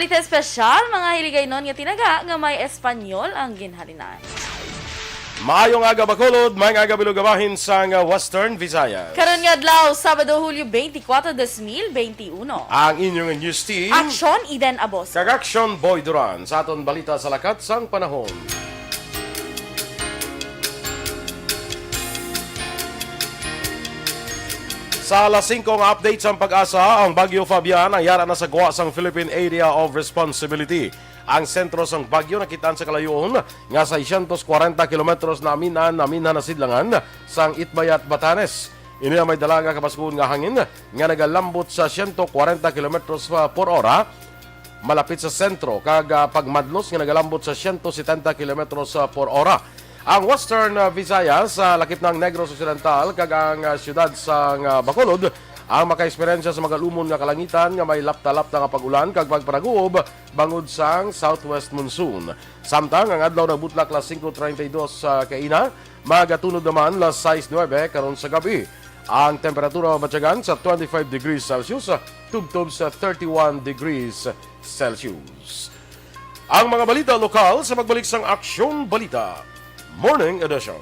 Ite espesyal mga hiligay nun nga tinaga nga may Espanyol ang ginhalinan. Maayong aga Bacolod, may aga bilugabahin sa Western Visayas. Karon nga adlaw Sabado Hulyo 24, 2021. Ang inyong news team, Aksyon Eden Abos. Kagaksyon Boy Duran, sa aton balita sa lakat sang panahon. Sa alas 5 ang update sa pag-asa, ang Bagyo Fabian ang yara na sa gawa sang Philippine Area of Responsibility. Ang sentro sang bagyo nakitaan sa kalayoon nga 640 kilometros na aminan na sidlangan sang Itbayat, Batanes. Ini may dalaga kapaskun nga hangin nga nagalambot sa 140 kilometros per ora malapit sa sentro kag pagmadlos nga nagalambot sa 170 kilometros per ora. Ang Western Visayas sa lakip ng Negros Occidental kag ang siyudad sa Bacolod ang makaesperyensya sa magalumon nga kalangitan nga may lapta-lapta nga pag-ulan kag pagparaguob bangod sang southwest monsoon. Samtang ang adlaw na butlak las 5:32 sa kaina, magatunod naman las 6:09 karon sa gabi. Ang temperatura matyagan sa 25 degrees Celsius tubtob sa 31 degrees Celsius. Ang mga balita lokal sa magbalik sang Aksyon Balita Morning Edition.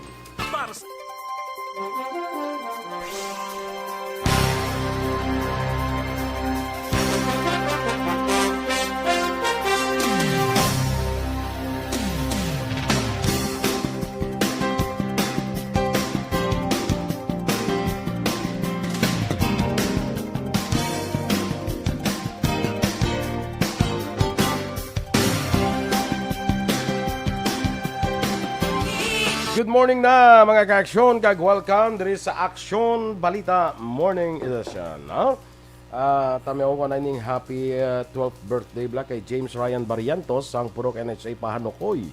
Good morning na mga ka-aksyon, kag welcome diri sa Aksyon Balita Morning Edition. No? Tamiyaw ko na ining happy 12th birthday black kay James Ryan Barrientos ang purok NHA Pahanokoy.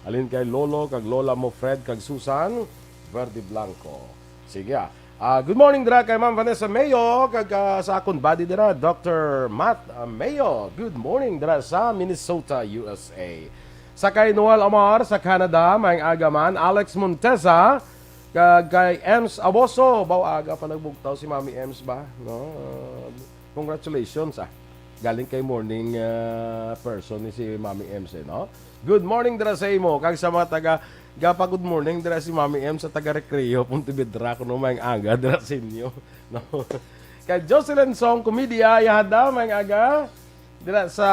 Alin kay Lolo kag Lola mo Fred kag Susan Verde Blanco. Sige good morning dira kay Ma'am Vanessa Mayo kag sa akon body dira Dr. Matt Mayo. Good morning dira sa Minnesota, USA. Sa kay Noel Amar sa Canada, may agaman, Alex Montesa, kay Ems Aboso. Baw aga pa nagbugtaw si Mami Ems ba? No? Congratulations Galing kay morning person ni si Mami Ems no? Good morning dira sa imo. Kag sa mga taga good morning dira si Mami Ems sa taga Recreo, Pontevedra kuno may aga dira sa inyo. No? Kay Jocelyn Song Comedia, yahada may aga dira sa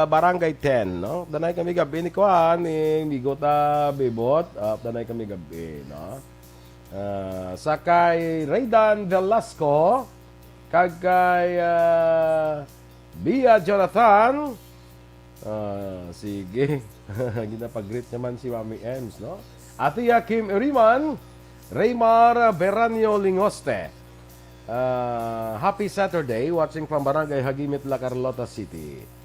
Barangay 10, no? Danay kami gabi ni Kuan, ni Migota Bebot, danay kami gabi, no? Sakay Raydan Velasco, kag kay Bia Jonathan, sige, ginapag-greet naman si Mami Ems, no? Atia Kim Iriman, Raymar Beranio Lingoste, happy Saturday, watching from Barangay Hagimit, La Carlota City.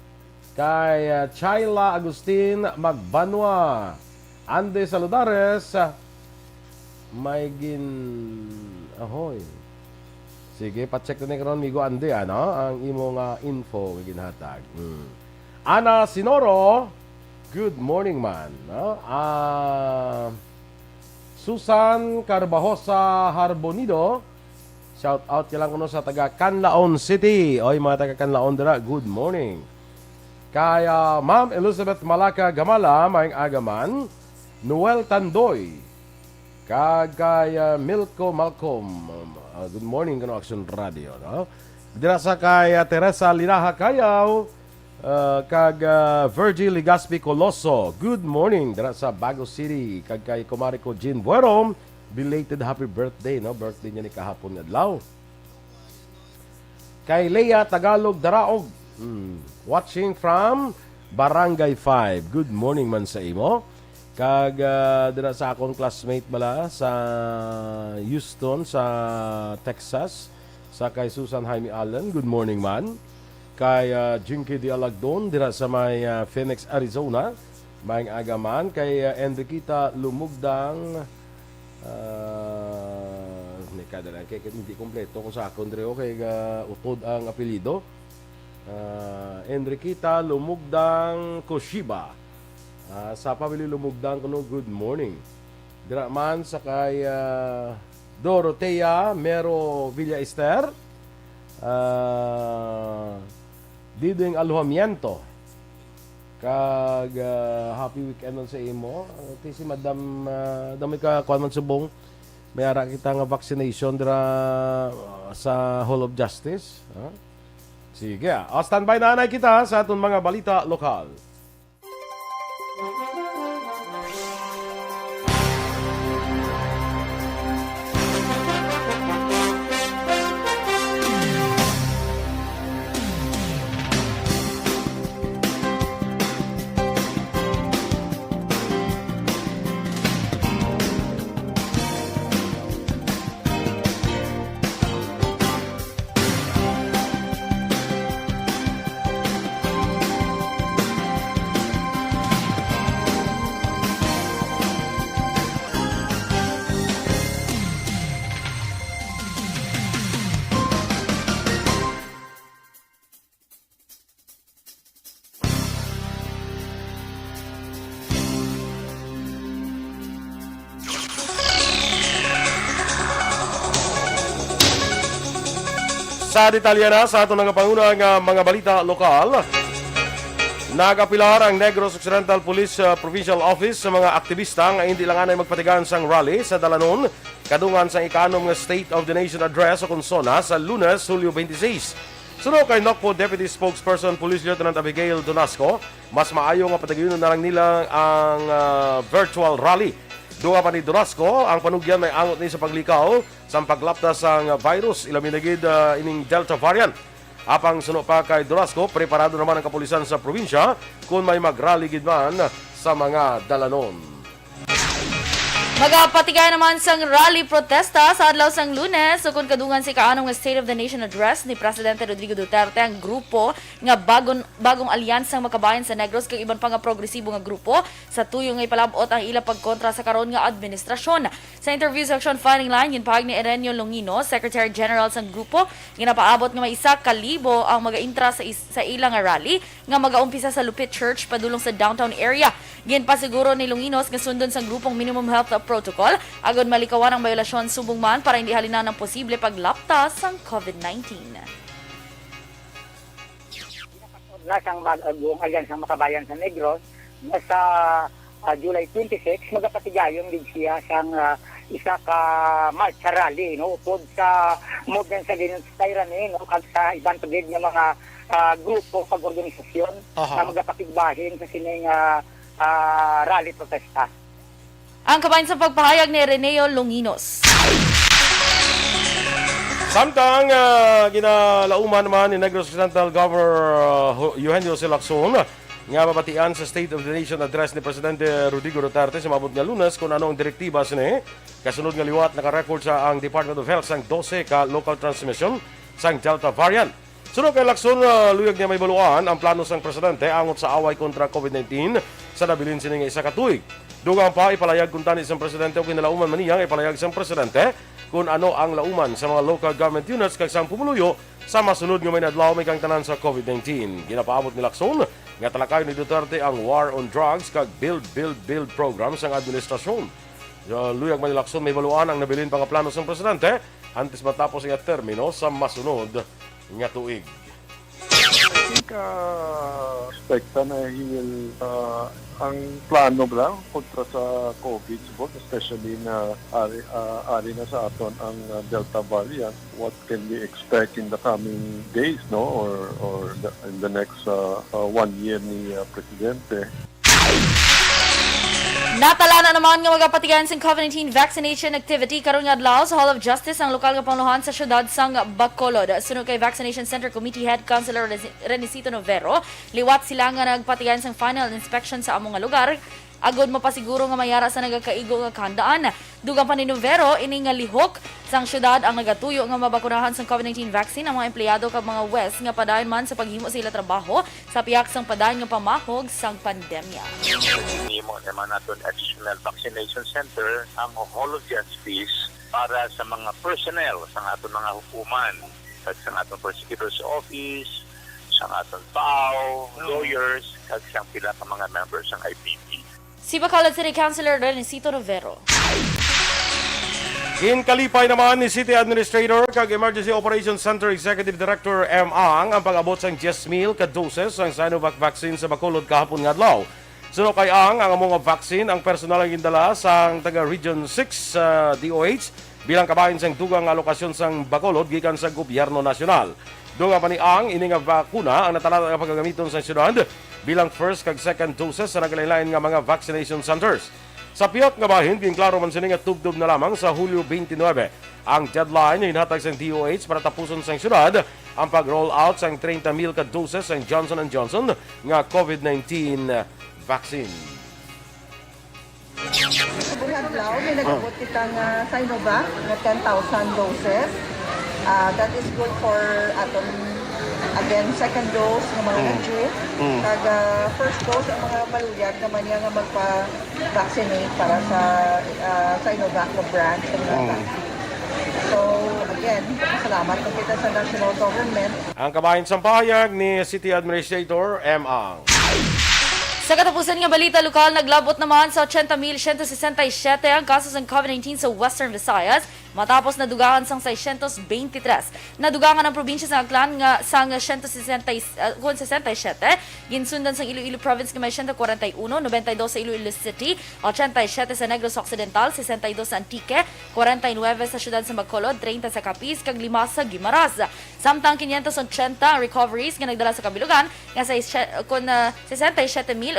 Kay Chayla Agustin Magbanwa, Ande Saludares, Maygin Ahoy. Sige, pa-check na karon migo Ande ang imong info ginhatag. Ana Sinoro, good morning man, no? Susan Carbajosa Harbonido, shout out lang kuno sa taga Canlaon City. Oy mga taga Canlaon dira, good morning. Kaya Ma'am Elizabeth Malaka Gamala, may agaman, Noel Tandoy, kaya Milko Malcolm, good morning kano Action Radio, no? Dira sa kay Teresa Linaha Kayaw, kag Virgil Ligaspi Coloso, good morning dira sa Bago City, kag kay Kumari ko Jean Buerom, belated happy birthday, no? Birthday niya ni kahapon adlaw. Kay Leia Tagalog Daraog, watching from Barangay 5. Good morning man sa imo. Kag dira sa akong classmate bala sa Houston sa Texas. Sa kay Susan Jaime Allen, good morning man. Kay Jinky Di Alagdon dira sa may Phoenix, Arizona. May agaman kay Enriquita Lumugdang kay hindi kompleto ko sa akon dre kay utod ang apelyido. Enriquita Lumugdang Koshiba, sa pamilya Lumugdang kuno, good morning. Dira man sa kay Dorotea Mero Villa Ester, diding alojamiento. Kag happy weekend nun sa imo. Ti si Madam dami ka kuan man subong. Mayara kita nga vaccination dira sa Hall of Justice. Sige. Standby na anay kita sa atong mga balita lokal. Sa detalye na sa atong nagapangunang mga balita lokal, nagapilar ang Negros Occidental Police Provincial Office sa mga aktivista nga hindi lang anay magpatigan sang rally sa Dalanon kadungan sa ikanom nga State of the Nation Address o konsona sa Lunes, Hulyo 26. Suno kay NOCPO Deputy Spokesperson Police Lieutenant Abigail Donasco, mas maayo nga patagyunon na lang nila ang virtual rally. Duha pa ni Donasco, ang panugyan may angot ni sa paglikaw sa paglaptas sang virus ilaminagid ining Delta variant. Apang suno pa kay Donasco, preparado naman ang kapulisan sa probinsya kung may mag-rally gid man sa mga dalanon. Magapatigay naman sang rally protesta sa adlaw sang Lunes sukon kadungan si kaanong nga State of the Nation Address ni Presidente Rodrigo Duterte ang grupo nga bagong alyansang makabayan sa Negros kag iban pa nga progresibo nga grupo sa tuyo nga ipalabot ang ila pagkontra sa karon nga administrasyon. Sa interview sa Action Fighting Line ginpahag ni Erenio Longino, Secretary General sang grupo, ginapaabot nga may 1,000 ang magaintra sa ilang nga rally nga magaumpisa sa Lupit Church padulong sa downtown area. Ginpasiguro ni Longinos nga sundon sang grupong minimum health protocol agod malikawan ang bayolasyon subong man para hindi halinan ng posible paglaptas sang COVID-19. Nasang buong alyansang makabayan sa Negros sa July 26 magapatigayon din siya sang isa ka march rally no upod sa movement sa Ginstayranin no kag sa ibang pagid nga mga grupo pag organisasyon na magapakigbahin sa sining rally protesta. Ang kabayan sa pagpahayag ni Reneo Longinos. Samtang ginalauman naman ni Negros Occidental Governor Eugenio C. Lacson nga babatian sa State of the Nation Address ni Presidente Rodrigo Duterte sa mabot nga Lunes kung ano ang direktiba sini kasunod nga liwat naka-record sa ang Department of Health sang 12 ka local transmission sang Delta variant. Sunod kay Lacson, luyag niya may baluan ang plano sang Presidente angot sa away kontra COVID-19 sa nabilin sini nga isa ka tuig. Dugang pa ipalayag kung tanis ang Presidente o kinalauman maniyang ipalayag sang Presidente kung ano ang lauman sa mga local government units kag sang pumuluyo sa masunod nga may nadlaw may kang tanan sa COVID-19. Ginapaabot ni Lacson nga talakay ni Duterte ang War on Drugs kag Build program sang administrasyon. Luyag man ni Lacson may baluan ang nabilin pa nga plano sang Presidente antes matapos ang termino sa masunod nga tuig. I think expecta na he will ang plano lang kontra sa COVID subok, especially na ari na sa aton ang Delta variant. What can we expect in the coming days no or in the next 1 year ni Presidente? Natala na naman nga magapatigan sa COVID-19 vaccination activity karon nga adlaw sa Hall of Justice ang lokal nga panguluhan sa syudad sang Bacolod. Sunod kay Vaccination Center Committee Head Councilor Renicito Novero, liwat sila nga nagpatigan sang final inspection sa among nga lugar agod mapasiguro nga mayara sa nagakaigo nga kahandaan. Dugang pa ni Novero ini nga lihok sang syudad ang nagatuyo nga mabakunahan sang COVID-19 vaccine ang mga empleyado kag mga West nga padayon man sa paghimo sa ila trabaho sa piyak sang padayon nga pamahog sang pandemya. Himo naman naton additional vaccination center ang Hall of Justice para sa mga personnel sa aton mga hukuman kag sa aton prosecutor's office, sa aton PAO, lawyers kag sa pila ka mga members ng IPP. Si Bacolod City Councilor Renicito Novero. Kalipay naman ni City Administrator kag Emergency Operations Center Executive Director M. Ang pag-abot sang 10,000 ka doses sang Sinovac vaccine sa Bacolod kahapon nga adlaw. Suno kay ang mga vaccine ang personal ang gindala sang taga Region 6 DOH bilang kabahin sang dugang alokasyon sang Bacolod gikan sa gobyerno nasyonal. Dunga pa ni Ang ini nga bakuna ang natalata nga pagagamiton sa syudad bilang first kag second doses sa naglain-lain nga mga vaccination centers. Sa piyak nga bahin, ginklaro man sila nga tubdob na lamang sa Hulyo 29. Ang deadline na hinatag sa DOH para tapuson sa syudad ang pag-roll out sa 30,000 ka doses sa Johnson & Johnson nga COVID-19 vaccine. Buhadlaw, may nag-abot kitang Sinovac na 10,000 doses. That is good for again, second dose ng mga nag-due. Kag first dose ang mga maluyag naman yan nga magpa-vaccinate para sa Sinovac na brand. So, again, salamat na kita sa national government. Ang kabahin sa pahayag ni City Administrator M. Ang. Sa katapusan nga balita lokal, naglabot naman sa 80,167 ang kasos ng COVID-19 sa Western Visayas matapos nadugangan sang 623. Nadugangan ang probinsya sa Aklan nga sang 167, ginsundan sa Iloilo Province nga may 141, 92 sa Iloilo City, 87 sa Negros Occidental, 62 sa Antique, 49 sa syudad sa Bacolod, 30 sa Capiz, kag 5 sa Guimaras. Samtang 580 ang recoveries nga nagdala sa kabilugan nga sa 67,874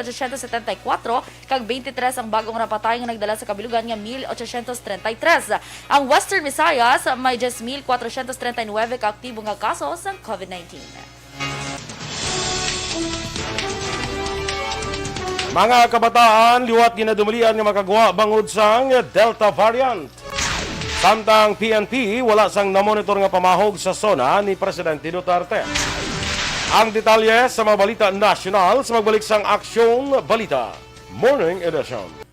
kag 23 ang bagong napatay nga nagdala sa kabilugan nga 1,833. Ang Western Visayas may 10,439 ka aktibo nga kaso sa COVID-19. Mga kabataan, liwat ginadumulian nga makagawa bangod sang Delta variant. Samtang PNP, wala sang namonitor nga pamahog sa zona ni Presidente Duterte. Ang detalye sa mga balita nasyonal sa magbalik sang Aksyon Balita Morning Edition.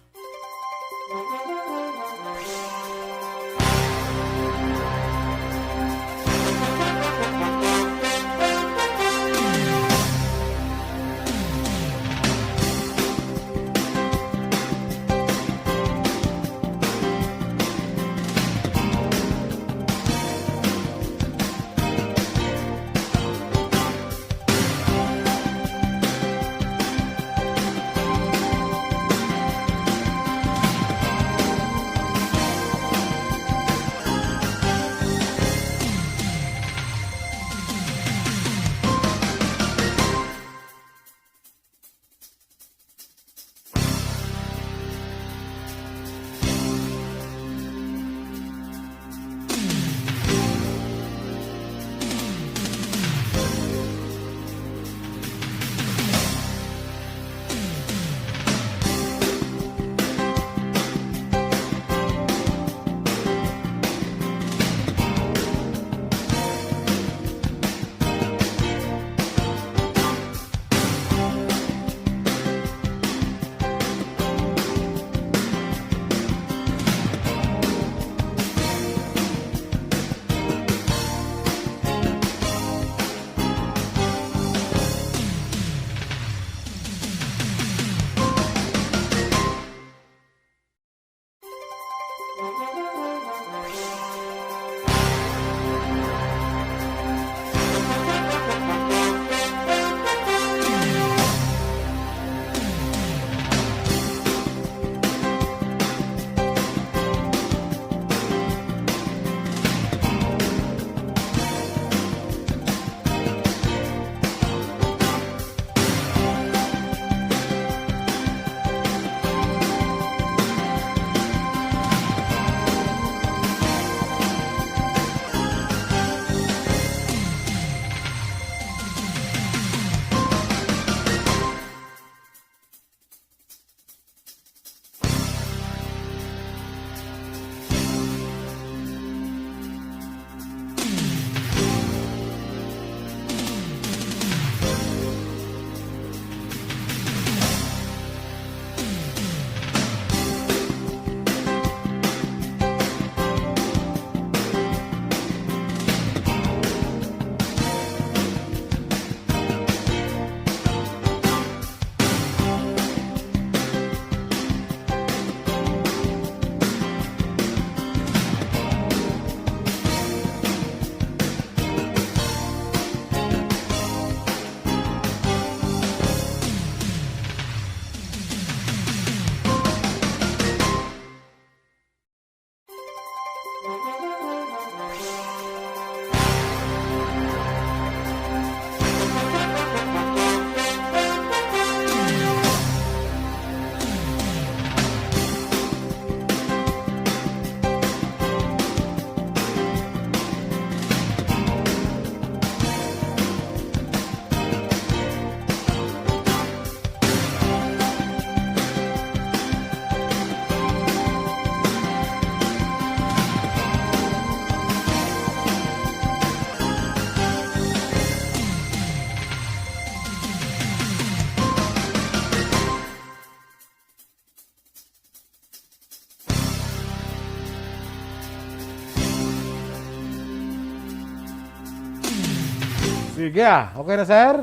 Sige okay na sir?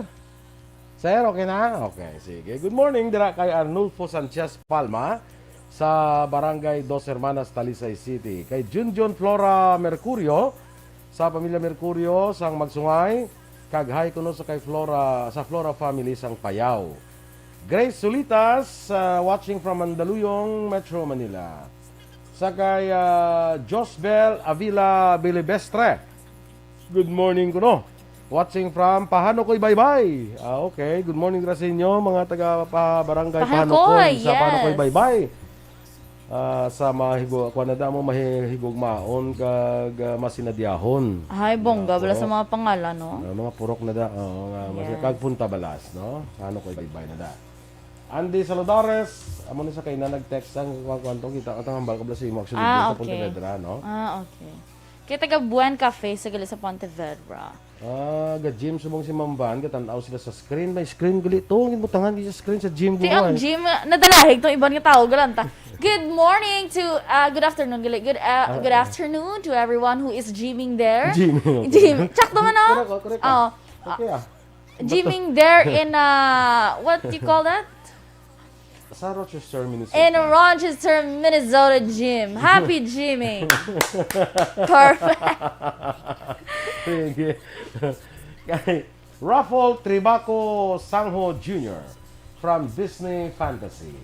Sir, okay na? Okay, sige. Good morning, dira kay Arnulfo Sanchez Palma sa Barangay Dos Hermanas, Talisay City. Kay Junjun Flora Mercurio sa pamilya Mercurio sang Magsungay. Kaghay kuno sa kay Flora family sang Payaw. Grace Sulitas watching from Mandaluyong, Metro Manila. Sa kay Josbel Avila Bilibestre. Good morning kuno. Watching from Pahanokoy Baybay. Okay. Good morning sa inyo mga taga Barangay Pahanokoy. Sa yes. Pahanokoy Baybay. Sa mahigo, kung na mo mahigugmaon kag masinadiyahon. Ay, bongga, bala sa mga pangalan, no? Mga purok na da. Yes. Kag punta balas, no? Pahanokoy Baybay na da. Andy Saladares, amo ni sa kay na nag-text ang kwanto kita at ang balka sa imo actually sa Pontevedra, no? Okay. Kaya taga Buwan Cafe sa gali sa Pontevedra. Ga-gym subong si Mamban, katanaw sila sa screen. May screen gali to. Gimutangan di sa screen sa gym Di ang gym, nadalahig tong ibang nga tao, galanta. Good morning to, good afternoon, gali. Good afternoon to everyone who is gymming there. Gymming. Gym. Tsak naman, no? Correct. Oh. Okay Gymming there in, what do you call that? Sa Rochester, Minnesota. In Rochester, Minnesota gym. Happy gymming. Perfect. Sige. Kay Raffle Tribaco Sangho Jr. from Disney Fantasy.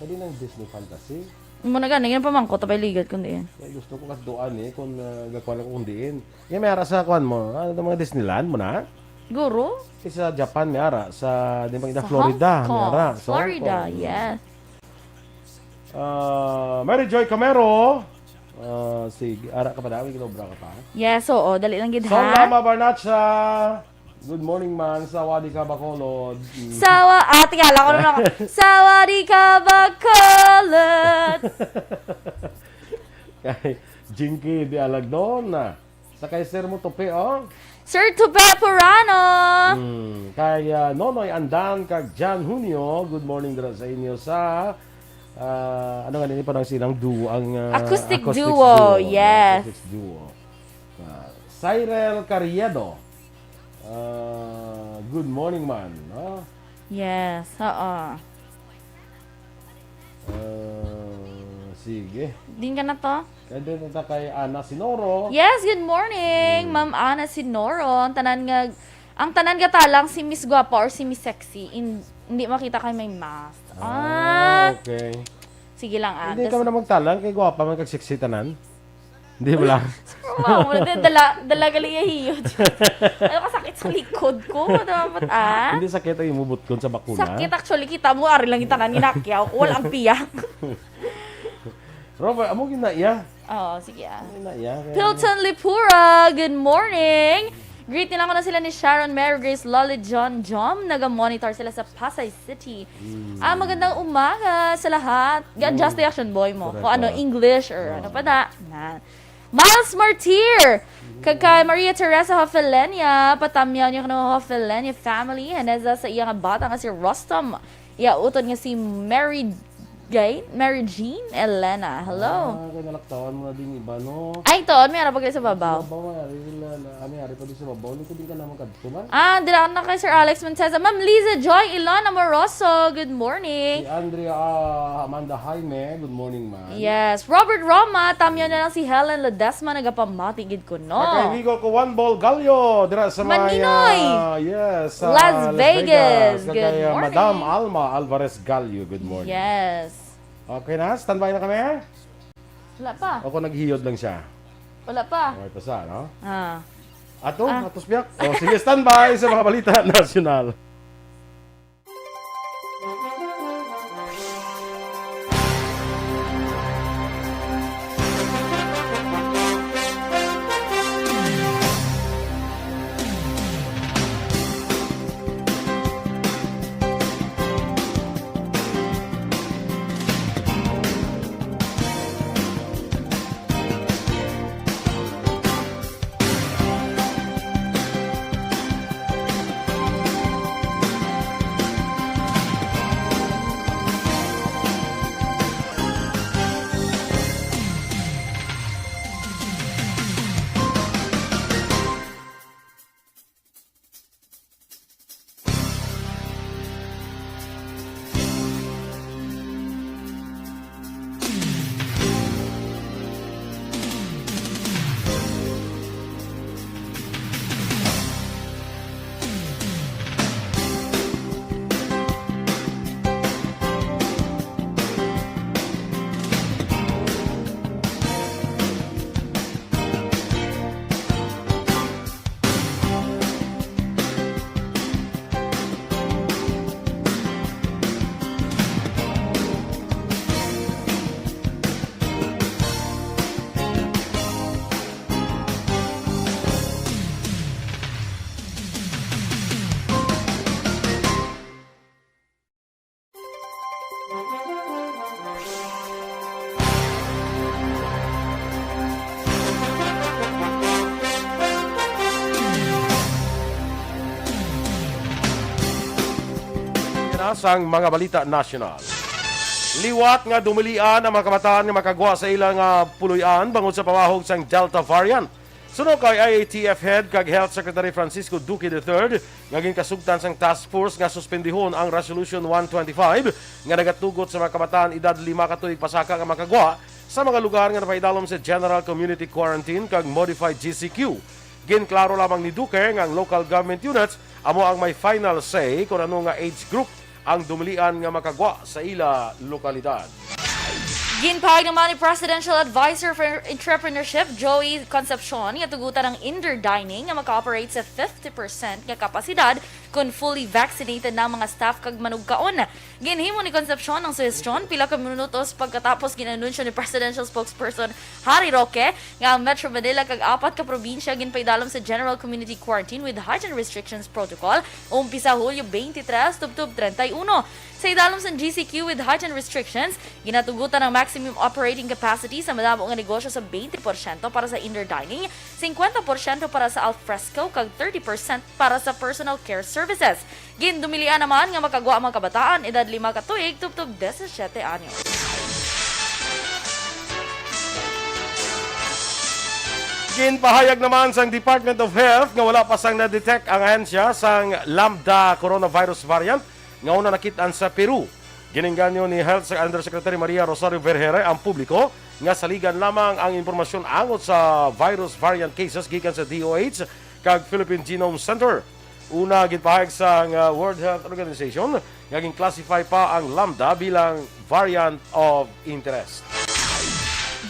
Pwede ng Disney Fantasy? Muna gani, yan pamangko, tapay ligat kundi yan. Kaya gusto ko kasduan kung gagawin ko kung diin. Yung may ara sa kwan mo, ano mga Disneyland mo na? Guru? Kasi sa Japan may ara, sa di ba, Florida Hong may Kong. ara. Sa Florida, Hong Kong. yes. Mary Joy Camero. Sige, ara ka pa daw, kinobra ka pa. Yes, oo, dali lang gid Son ha. Lama Barnacha. Good morning man sa Wadi ka Bacolod. Tingala ko na ako. Sawadi ka Bacolod. Kay Jinky di Alagdon na. Sa kay Sir mo tope Sir Tupe Purano. Kay Nonoy Andan kag Jan Junio. Good morning dira sa inyo sa ano nga nini parang silang duo ang Acoustic duo, yes. Acoustic duo. Cyril Carriedo. Good morning man, no? Yes, oo. Sige. Din ka na to? Kaya din na kay Ana Sinoro. Yes, good morning, Ma'am Ana Sinoro. Ang tanan nga talang si Miss Guapa or si Miss Sexy. Hindi makita kay may mask. Okay. Sige lang Hindi ka man na magtalang kay gwapa man kag sexy tanan. Hindi ba lang? Wow, dala gali hiyod. Ano kasakit sa likod ko? Dapat Hindi sakit ang imubot kon sa bakuna. Sakit actually, kita mo, ari lang itanan ginakyaw. Walang piyak. Robert, amo ginaiya. Oo, sige Ginaiya. Pilton Lipura, good morning! Greeting lang ko na sila ni Sharon Mary Grace Lolly John Jom. Naga-monitor sila sa Pasay City. Magandang umaga sa lahat. Just the action boy mo. Correct, Kung ano, English or ano pa da. Miles Martir! Kay Maria Teresa Hofelenia. Patamyaw niya ng Hofelenia family. Haneza sa iyang bata nga si Rostam. Iauton nga si Mary Jean Elena. Hello. Kaya nalaktawan mo na din iba, no? Ay, ito. May harap sa babaw. May ari pa din sa babaw. Hindi ko din ka naman kadtuman. Dila na kay Sir Alex Montesa. Ma'am Liza Joy Ilona Moroso. Good morning. Si Andrea Amanda Jaime. Good morning, man. Yes. Robert Roma. Tamyo na lang si Helen Ledesma. Nagapamatigid ko, no? Kay Vigo ko one ball galyo. Dira sa Maninoy. Yes. Las Vegas. Good Kay morning. Madam Alma Alvarez Galyo. Good morning. Yes. Okay na? Standby na kami? Wala pa. Ako naghihiyod lang siya. Wala pa. Okay, pasa, no? Ah. Atos biyak. Sige, standby sa mga balita nasyonal. na sang mga balita national. Liwat nga dumilian ang mga kabataan nga makagwa sa ilang puluyan bangod sa pamahog sang Delta variant. Suno kay IATF Head kag Health Secretary Francisco Duque III nga ginkasugtan sang task force nga suspendihon ang Resolution 125 nga nagatugot sa mga kabataan edad 5 ka tuig pasaka nga makagwa sa mga lugar nga napaidalom sa General Community Quarantine kag Modified GCQ. Ginklaro lamang ni Duque nga ang local government units amo ang may final say kung ano nga age group ang dumilian nga makagwa sa ila lokalidad. Ginpahayag naman ni Presidential Advisor for Entrepreneurship, Joey Concepcion, nga tugutan ng indoor dining nga maka-operate sa 50% nga kapasidad kung fully vaccinated na mga staff kag manugkaon. Ginhimo ni Concepcion ang suhestyon pila ka minutos pagkatapos ginanunsyo ni Presidential Spokesperson Harry Roque nga ang Metro Manila kag 4 ka probinsya ginpaidalom sa General Community Quarantine with Hygiene Restrictions Protocol umpisa Hulyo 23 tubtob 31. Sa idalom sa GCQ with hygiene restrictions, ginatugutan ang maximum operating capacity sa madamo nga negosyo sa 20% para sa indoor dining, 50% para sa alfresco, kag 30% para sa personal care services. Gindumilian naman nga makagwa ang mga kabataan, edad 5 ka tuig, tubtob 17 anyos. Ginpahayag naman sang Department of Health nga wala pa sang na-detect ang ahensya sang Lambda coronavirus variant nga una nakitaan sa Peru. Giningganyo ni Health Undersecretary Maria Rosario Vergere ang publiko nga saligan lamang ang impormasyon angot sa virus variant cases gikan sa DOH kag Philippine Genome Center. Una ginpahayag sa World Health Organization nga gin-classify pa ang Lambda bilang variant of interest.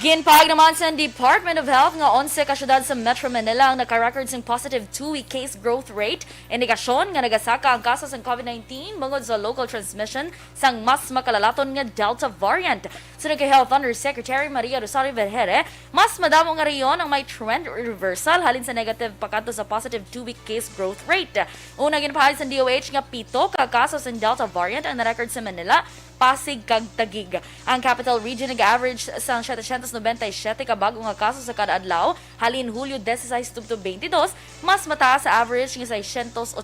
Ginpahayag naman sa Department of Health nga 11 ka syudad sa Metro Manila ang naka-record ng positive 2-week case growth rate, indikasyon nga nagasaka ang kaso ng COVID-19 bangod sa local transmission sang mas makalalaton nga Delta variant. Sunod kay Health Undersecretary Maria Rosario Vergere, mas madamo nga riyon ang may trend reversal halin sa negative pagkanto sa positive 2-week case growth rate. Una ginpahayag sa DOH nga 7 ka kaso ng Delta variant ang na-record sa Manila, Pasig kag Taguig. Ang Capital Region nag-average sang 797 ka bago nga kaso sa kada adlaw, halin Hulyo 16 tubtob 22, mas mataas sa average nga 618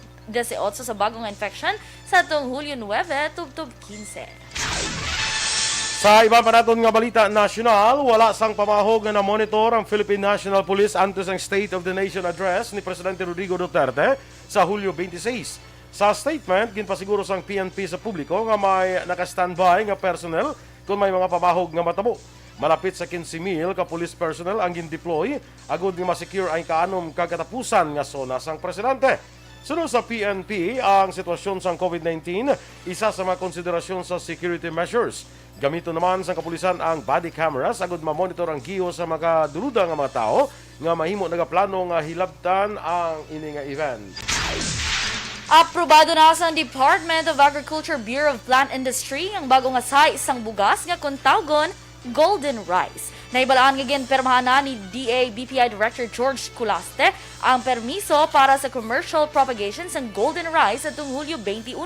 sa bagong infection sa tuong Hulyo 9 tubtob 15. Sa iba pa naton nga balita national, wala sang pamahog nga na-monitor ang Philippine National Police antes ang State of the Nation Address ni Presidente Rodrigo Duterte sa Hulyo 26. Sa statement, ginpasiguro sang PNP sa publiko nga may naka-standby nga personnel kung may mga pamahog nga matabo. Malapit sa 15,000 ka police personnel ang gin-deploy agud nga ma-secure ang kaanom kagatapusan nga zona sang presidente. Sunod sa PNP, ang sitwasyon sang COVID-19 isa sa mga konsiderasyon sa security measures. Gamito naman sa kapulisan ang body cameras agud ma-monitor ang giho sa mga duluda nga mga tao nga mahimo nagaplano nga hilabtan ang ini nga event. Aprobado na sa Department of Agriculture Bureau of Plant Industry ang bagong asay isang bugas nga kung tawgon Golden Rice. Naibalaan nga ginpermahan na ni DA-BPI Director George Culaste ang permiso para sa commercial propagation ng Golden Rice sa Hulyo 21.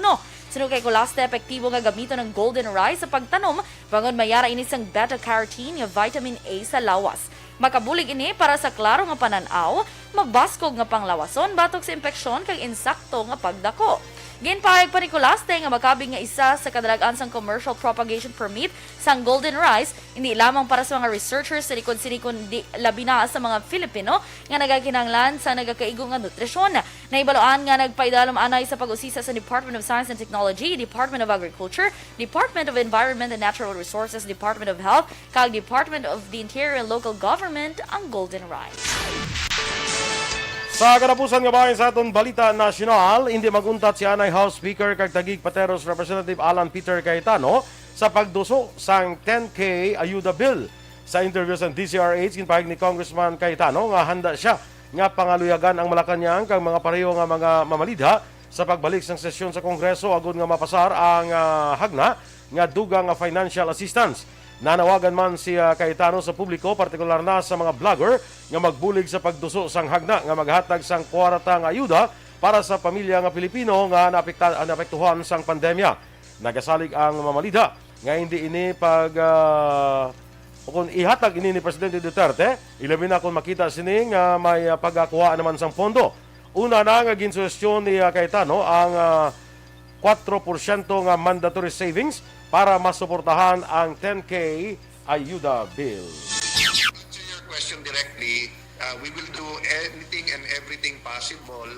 Sunod kay Culaste, epektibo nga gamito ng Golden Rice sa pagtanom bangod mayara ini sang beta-carotene nga vitamin A sa lawas. Makabulig ini para sa klaro nga pananaw, mabaskog nga panglawason batok sa impeksyon kag insakto nga pagdako. Ginpahayag pa ni Culaste nga makabig nga isa sa kadalagan sang commercial propagation permit sang Golden Rice, hindi lamang para sa mga researchers sa likod-sinikon labi na sa mga Filipino nga nagakinanglan sa nagakaigo nga nutrisyon. Naibaloan nga nagpaidalom anay sa pag-usisa sa Department of Science and Technology, Department of Agriculture, Department of Environment and Natural Resources, Department of Health, kag Department of the Interior and Local Government ang Golden Rice. Sa katapusan nga bahin sa aton balita nasyonal, hindi maguntat si Anay House Speaker kag Taguig Pateros Representative Alan Peter Cayetano sa pagduso sang 10K ayuda bill. Sa interview sa DCRH, ginpahayag ni Congressman Cayetano nga handa siya nga pangaluyagan ang Malacañang kag mga pareho nga mga mamalidha sa pagbalik sang sesyon sa Kongreso agud nga mapasar ang hagna nga dugang nga financial assistance. Nanawagan man si Cayetano sa publiko, partikular na sa mga vlogger nga magbulig sa pagduso sang hagna nga maghatag sang kwarta nga ayuda para sa pamilya nga Pilipino nga naapektuhan sang pandemya. Nagasalig ang mamalidha nga hindi ini kung ihatag ini ni Presidente Duterte, ilabi na kung makita sini nga may pagkakuha naman sang pondo. Una na nga ginsuwestyon ni Cayetano ang 4% nga mandatory savings para masuportahan ang 10K ayuda bill. answer your question directly, we will do anything and everything possible.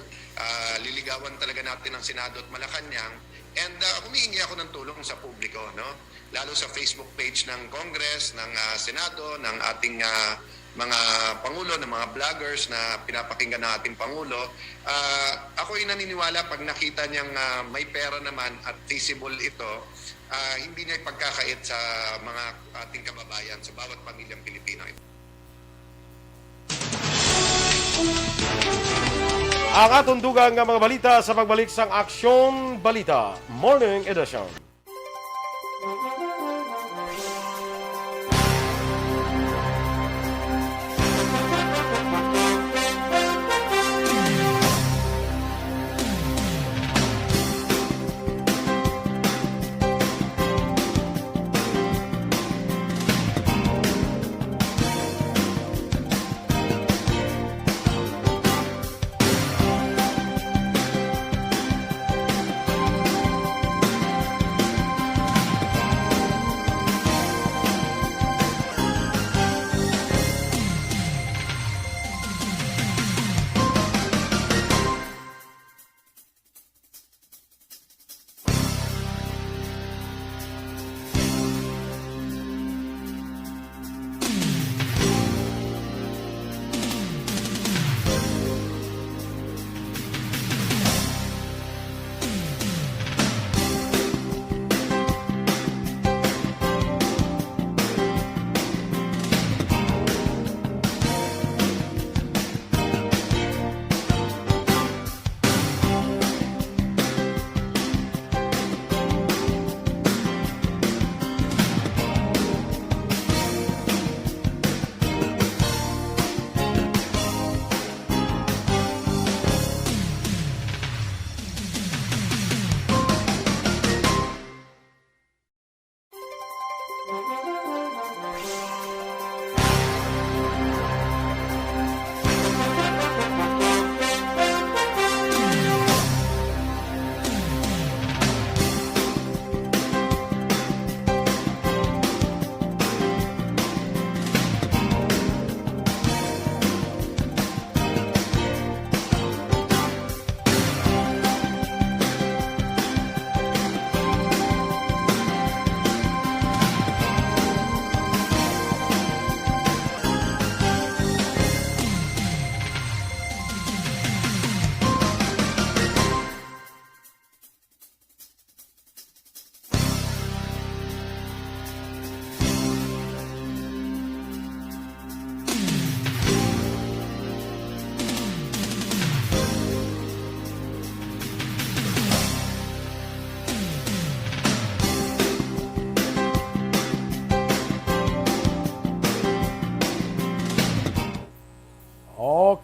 Liligawan talaga natin ang Senado at Malacanang. And humihingi ako ng tulong sa publiko, no? Lalo sa Facebook page ng Congress, ng Senado, ng ating mga Pangulo, ng mga vloggers na pinapakinggan ng ating Pangulo. Ako'y naniniwala pag nakita niyang may pera naman at feasible ito, hindi niya ipagkakait sa mga ating kababayan, sa bawat pamilyang Pilipino. Ang atong dugang nga mga balita sa pagbalik sang Aksyon Balita Morning Edition.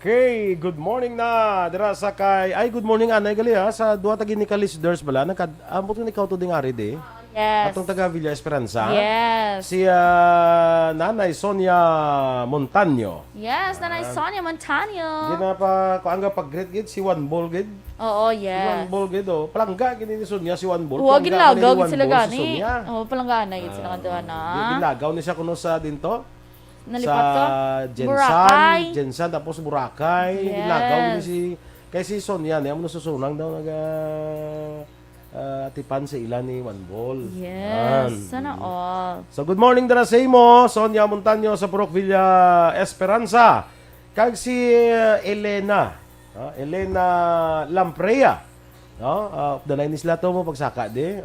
Okay, good morning na. Dira sa kay good morning anay gali ha sa duha tagi ni listeners bala ambot ni ikaw to ding ari de. Yes. Atong taga Villa Esperanza. Yes. Si Nanay Sonia Montaño. Yes, Nanay Sonia Montaño. Gina pa ko angga pag great gid si One Ball gid. Oo, One yes. Ball gid oh. Palangga gid ni Sonia si One Ball. Huwag Palangga ginlagaw ni gid One sila Ball si gani. Sonia. Oo, palangga gid sila kantuan na. Ginlagaw ni siya kuno sa dinto. Nalipat sa to? Jensan, Boracay. Jensan tapos Boracay. Yes. Ginlagaw ni si kay si Sonia niya mo susunang daw naga atipan sa ilan ni One Ball. Yes, sana all. So good morning dara sa imo, Sonia Montaño sa Purok Villa Esperanza. Kag si Elena, Elena Lamprea. No? Danay ni sila to mo pagsaka di.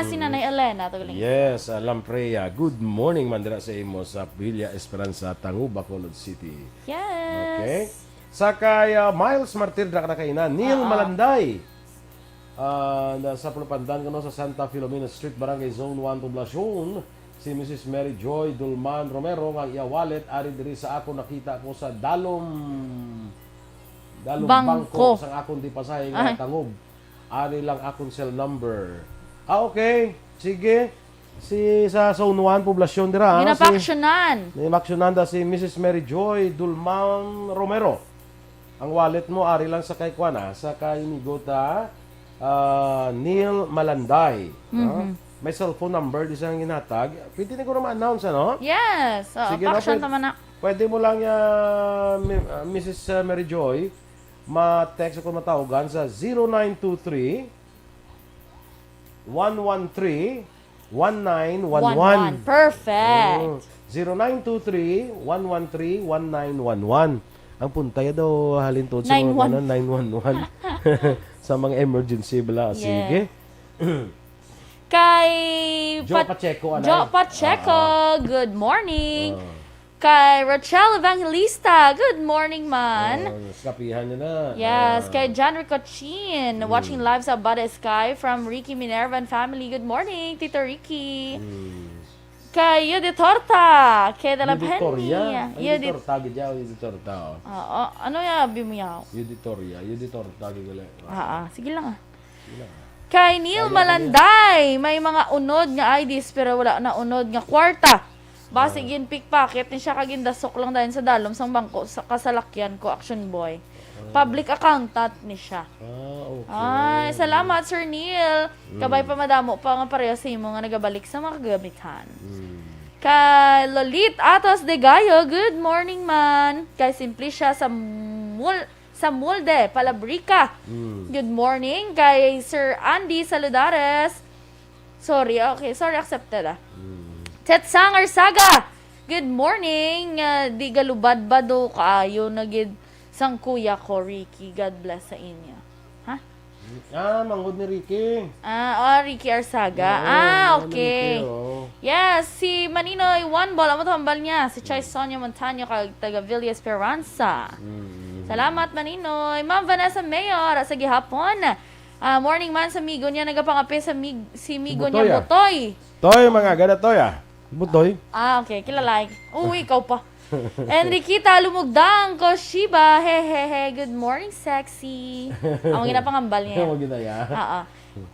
Si Nanay Elena to galing. Yes, Lamprea. Good morning man dira sa imo sa Villa Esperanza, Tangu, Bacolod City. Yes. Okay. Sakay Miles Martir dra ka kainan. Neil Malanday. Sa Pulupandan kano sa Santa Filomena Street, Barangay Zone 1, Poblacion. Si Mrs. Mary Joy Dulman Romero nga iya wallet ari diri sa ako nakita ko sa Dalom Bangko sa akong di pasahe nga Tangub. Ari lang akong cell number. Okay. Sige. Si sa Zone 1 Poblacion dira. Ginapaksyonan. Nimaksyonan da si Mrs. Mary Joy Dulman Romero. Ang wallet mo ari lang sa kay Kwana, sa kay Migota Neil Malanday. May cellphone number di siyang ginatag. Pwede na ko na ma-announce, ano? Yes. Sige na, Paksyon pwede- naman na. Pwede mo lang Mrs. Mary Joy, ma-text ako matawagan sa 0923 113 1911. Perfect. 0923-113-1911. Ang punta ya daw halintod sa 91. 911 sa mga emergency bala. Yeah. Sige. Kay Joe Pacheco, anay. Joe Pacheco, good morning. Kay Rachel Evangelista, good morning man. Skapihan niya na. Yes, kay John Ricochin, watching live sa Bada Sky from Ricky Minerva and family. Good morning, Tito Ricky. Kay Yudi Torta, kay Dala Yuditoria. Penny. Yudi Yuditorta, gidyaw, Yuditorta. ano ya bimuyaw? Yuditorta, gigala. Sige lang ah. Kay Neil Malanday, may mga unod nga IDs pero wala na unod nga kwarta. Basi gin pickpocket ni siya kagindasok lang dahil sa dalom sang bangko sa kasalakyan ko action boy. Public accountant ni siya. Okay. Ay, salamat Sir Neil. Kabay pa madamo pa nga pareho sa imo nga nagabalik sa mga kagamitan. Kay Lolit Atos de Gallo, good morning man. Kay Simply siya sa Mulde, Palabrica. Good morning. Kay Sir Andy Saludares. Sorry, accepted ah. Tetsanger Saga, good morning. Di galubad ba do kaayo nagid sang kuya ko, Ricky. God bless sa inyo. Ha? Manghod ni Ricky. Ricky Arsaga. Oo, Okay. Ricky, oh. Yes, si Maninoy One Ball, amo tambal niya. Si Chai Sonia Montaño, kag taga Villa Esperanza. Salamat, Maninoy. Ma'am Vanessa Mayor, sa gihapon. Morning man sa migo niya, nagapangapi sa si migo Butoy, niya, Butoy. Toy, mga gada toy ah. Butoy. Okay, kilala. Ikaw pa. Enriquita Lumugdang ko, Shiba. Hehehe, good morning, sexy. Ang ginapangambal niya. Huwag ginaya.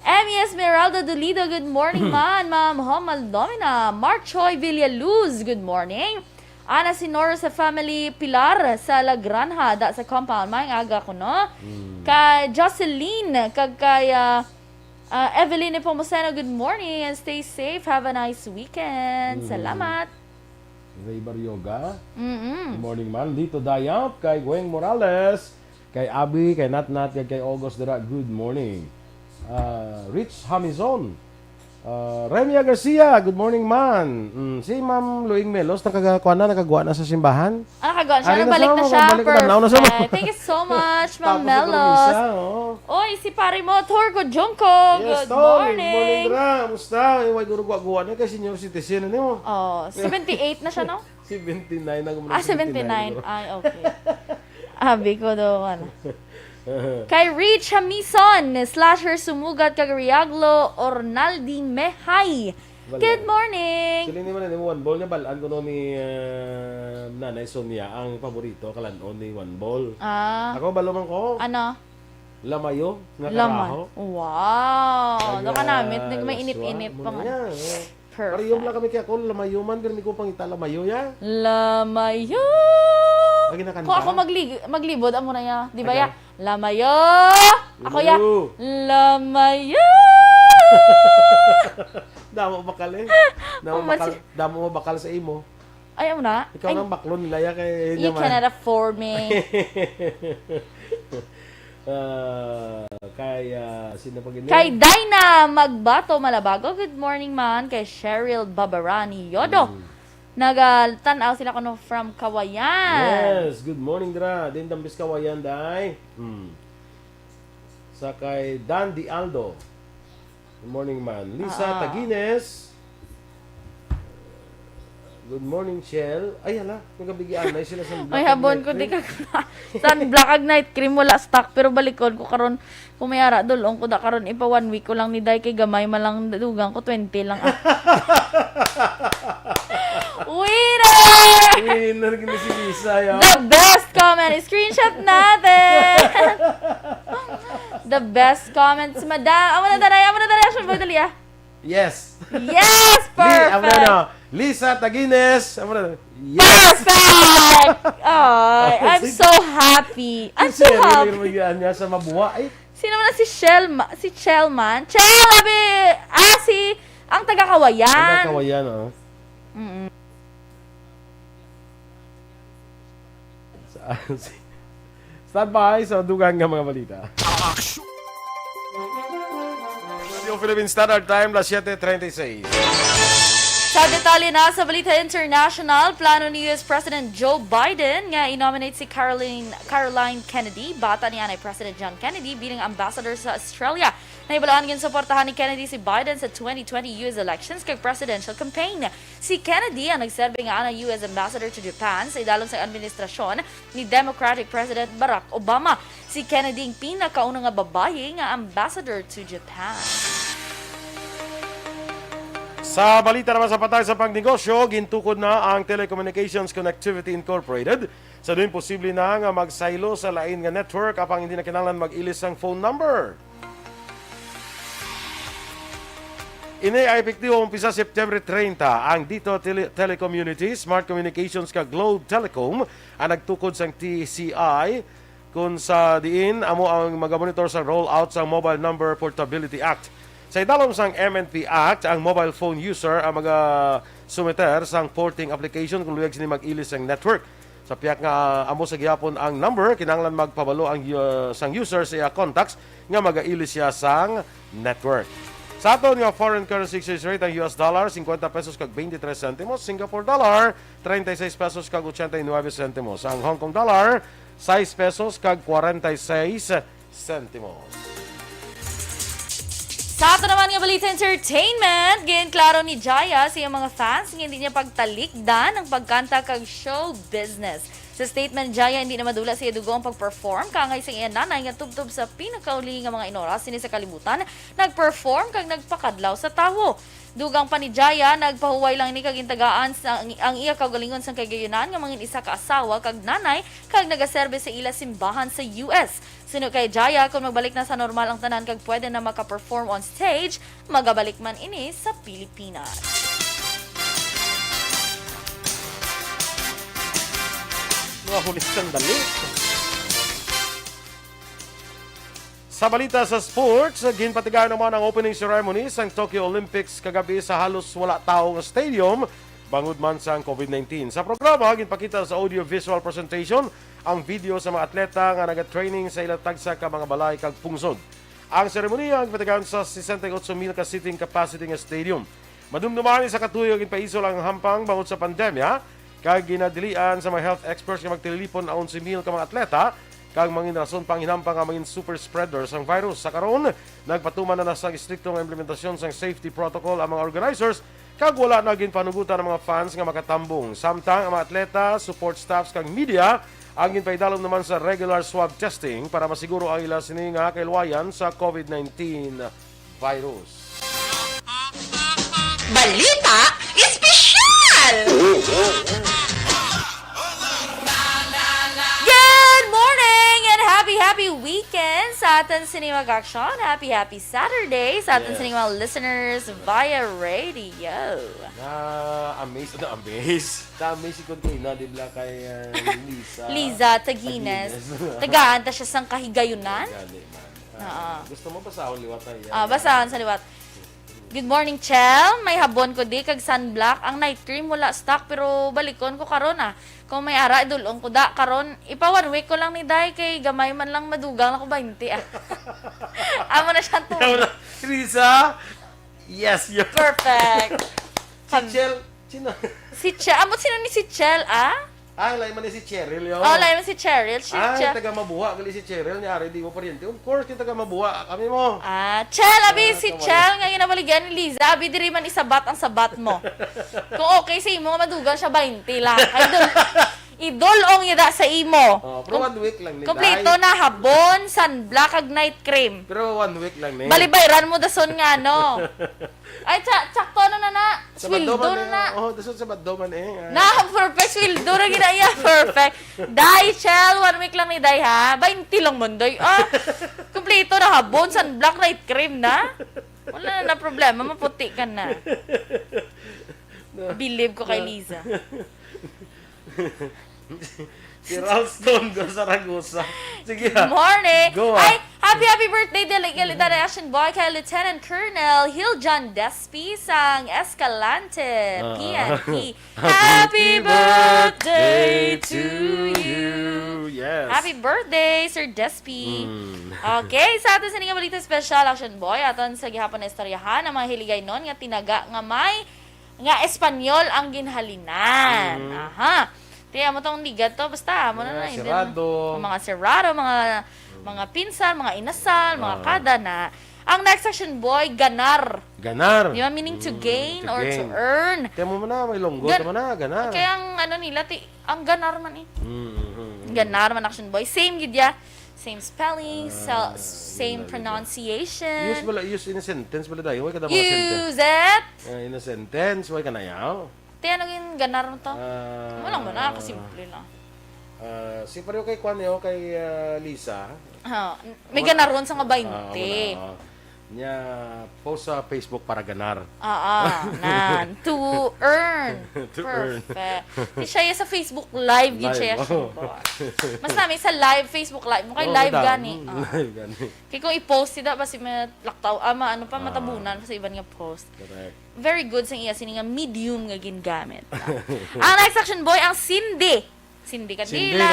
Emmy Esmeralda Dolido, good morning man. Ma'am Homal Domina. Marchoy Villaluz, good morning. Ana Sinoro sa family Pilar sa La Granja, da sa compound. May aga ko, no? Kay Jocelyn, kay Evelyn Pomoseno, good morning and stay safe. Have a nice weekend. Salamat. Ray Baryoga. Good morning man. Dito Dayap, kay Gwen Morales, kay Abby, kay Natnat, kay August Dara. Good morning. Rich Hamizon. Remia Garcia, good morning man. Si Ma'am Luing Melos, nakagawa na sa simbahan. Nakagawa siya. Ari na Nabalik sa na mo, siya. balik na, nauna sa mo. Perfect. Thank you so much, Ma'am Tapos Melos. isa, oh. Oy, si pare mo, Torgo Junko. Yes, Good Tol. Good morning, morning. Dra. Musta? Iway guro-gawa na kay senior citizen na mo. 78 na siya, no? 79 na gumawa. 79. Ay, okay. Abi ko doon. Kay Rich Hamison, Slasher Sumugat, Cagariaglo, Ornaldi Mehay. Good morning. Sila naman ni One Ball niya, balaan ko no ni Nanay Sonia, ang paborito, kalanon ni One Ball. Ako, baloman ko, Ano? lamayo, nga Laman. karaho. Wow. Doon ka namin. May init-init pa nga. Pariyom lang Perfect. kami kaya ako, lamayo man, pero hindi ko pangita lamayo ya. Lamayo. Lagi na kanta. Kung ako maglibod, amo na ya. Di ba ya? Lamayo. Ako ya. Lamayo. Lamayo. Damo bakal eh. Damo mo bakal sa imo. Ay, amo na. Ikaw nang baklo nila ya kay You cannot afford me. Sino pa ganyan? Kay Dinah Magbato Malabago, good morning man. Kay Cheryl Babarani Yodo. Nagatanaw sila kuno from Kawayan. Yes, good morning Dra. Din dambis kawayan day. Sa kay Dan Di Aldo. Good morning man. Lisa Tagines. Good morning Shell. Ay hala, nagabigyan na sila sa Ay habon ko di ka san black ag night cream wala stock pero balikon ko karon kumayara dulong ko da karon ipa 1 week ko lang ni day kay gamay malang dugang ko 20 lang. Winner! Winner gini si Lisa ya. The best comment. Screenshot natin. The best comments, madam. Amo na taray. Siya ba dali ah? Yes. Yes! Perfect! Lisa Tagines. Yes. Perfect! Ay, I'm so happy. I'm so happy. Niya sa mabuwa. Ay, Sino man na si si Chelman? Abi! Ang taga-Kawayan. Kawayan, oh. Stand by sa dugang nga mga balita. Radio Philippine Standard Time, las 7:36. Sa detalye na sa Balita International, plano ni US President Joe Biden nga i-nominate si Caroline Kennedy, bata ni Anay President John Kennedy, bilang ambassador sa Australia. Naibalaan ngayong suportahan ni Kennedy si Biden sa 2020 US elections kay presidential campaign. Si Kennedy ang nagserbe nga na US ambassador to Japan sa idalom sa administrasyon ni Democratic President Barack Obama. Si Kennedy ang pinakaunang nga babae nga ambassador to Japan. Sa balita naman sa patay sa pangnegosyo, gintukod na ang Telecommunications Connectivity Incorporated. Sa doon posible na nga magsaylo sa lain nga network apang hindi na kinahanglan mag-ilis ang phone number. Ini ay epektibo umpisa September 30 ang Dito Telecommunity Smart Communications ka Globe Telecom ang nagtukod sang TCI kung sa diin amo ang magamonitor sa rollout sa Mobile Number Portability Act. Sa idalom sang MNP Act, ang mobile phone user ang mag-sumeter sang porting application kung luyag sini mag-ilis ang network. Sa piyak nga amo sa gihapon ang number, kinahanglan magpabalo ang sang user sa iya contacts nga mag-ilis siya sang network. Sa aton nga foreign currency exchange rate ang US dollar 50 pesos kag 23 centimos, Singapore dollar 36 pesos kag 89 centimos, ang Hong Kong dollar 6 pesos kag 46 centimos. Sa ato naman nga balita entertainment, ganyan klaro ni Jaya sa iyang mga fans nga hindi niya pagtalikdan ang pagkanta kag show business. Sa statement, Jaya hindi na madula siya dugo ang pag-perform kangay sa iyang nanay nga tubtob sa pinakauli nga mga inoras sini sa kalibutan, nag-perform kag nagpakadlaw sa tawo. Dugang pa ni Jaya, nagpahuway lang ni kag intagaan sa ang iya kaugalingon sa kagayunan nga mga isa ka asawa kag nanay kag nagaserbe sa ila simbahan sa US. Sino kay Jaya, kung magbalik na sa normal ang tanan kag pwede na maka-perform on stage, magabalik man ini sa Pilipinas. Mga hulis sandali. Sa balita sa sports, ginpatigaan naman ang opening ceremony sa Tokyo Olympics kagabi sa halos wala tao nga stadium bangod man sa COVID-19. Sa programa, ginpakita sa audio-visual presentation ang video sa mga atleta nga naga-training sa ilang tagsa ka mga balay kag pungsod. Ang seremoniya ginpatigaan sa 68,000 ka seating capacity nga stadium. Madumduman sa katuyo ginpaisol ang hampang bangod sa pandemya kag ginadilian sa mga health experts nga magtililipon ang 11,000 ka mga atleta kag mangin rason pang hinampang ang mangin super spreaders ang virus. Sa karon, nagpatuman na sa istriktong implementasyon sang safety protocol ang mga organizers kag wala na ginpanugutan ang mga fans nga makatambong. Samtang ang mga atleta, support staffs kag media ang ginpaidalom naman sa regular swab testing para masiguro ang ila sini nga kailwayan sa COVID-19 virus. Balita espesyal! Good morning and happy weekend sa ating Sinimag Action. Happy Saturday sa ating Sinimag listeners via radio. Na-amaze ko kay na, di ba, kay Liza Tagines. Tagaan ta siya sang kahigayunan. Gusto mo basahon liwat tayo? Basahan sa liwat. Good morning, Chel. May habon ko di kag sunblock. Ang night cream wala stock pero balikon ko karon Kung may ara idulong ko da karon ipa 1 week ko lang ni Day kay gamay man lang madugang ako 20 Amo na siya to. Risa? Yes, you're Perfect. Si Chel, sino? Si Chel. Amo sino ni si Chel Lain man ni si Cheryl yun. lain mo si Cheryl. Taga Mabuha, gali si Cheryl, niya di mo pariente. Of course, kita taga Mabuha, kami mo. Chel, abi si Chel nga ginabaligyan ni Liza, abi diri man isabat ang sabat mo. Kung okay sa imo, madugan siya 20 lang. Idolong yada sa imo. Pero 1 week lang ni Kompleto na habon, sunblock, ag night cream. Pero 1 week lang ni. Balibayran mo dason nga no. Ay, tsakto na. Swildo na. Dason sa Baddoman Perfect. Swildo na ginaya. Perfect. Day, Chel. 1 week lang ni Day, ha? 20 lang mundoy. Kompleto na habon, sunblock, night cream na. Wala na problema. Maputi ka na. Believe ko kay Liza. Si Ralston do Saragosa. Sige ha. Morning! Go, ah. Ay, happy birthday Delegate Action Boy kay Lieutenant Colonel Hiljan Despi sang Escalante, PNP. Happy birthday to you! Yes. Happy birthday, Sir Despi! Okay, sa atin sa nga balita special Action Boy, aton sa gihapon na istoryahan ang mga hiligay nun nga tinaga nga may nga Espanyol ang ginhalinan. Aha. Tiya mo tong ligat to, basta mo na hindi Sirado. mga sirado, mga pinsan, mga inasal, mga kada na. Ang next Action Boy, ganar. Ganar. Di ba? Meaning to gain to or to gain. earn. Tiyan mo na, may longgo. Gan- Tiyan mo na, ganar. Kaya ang ano nila, ang ganar man eh. Mm. Ganar man Action Boy. Same gidya. Same spelling, same pronunciation. Use in a sentence pala tayo. Huwag ka na mga sentence. Use it. In a sentence, huwag ka na yaw. Tiyan naging ganar mo to. Walang mo na, kasimple lang. Si pareho kay Kwan yun, kay Lisa. May ganar ron sa nga 20. Niya post sa Facebook para ganar. Nan. To earn. To earn. Perfect. Di siya yung sa Facebook Live, gid siya. Oh. Mas namin sa live, Facebook Live. Mukha live gani. Live gani. Kaya kung i-post sila, basi may laktaw, ano pa, matabunan sa iban nga post. Correct. Very good sa iya, sini nga medium nga gingamit. Ang next Action Boy, ang Cindy. Cindy Candila.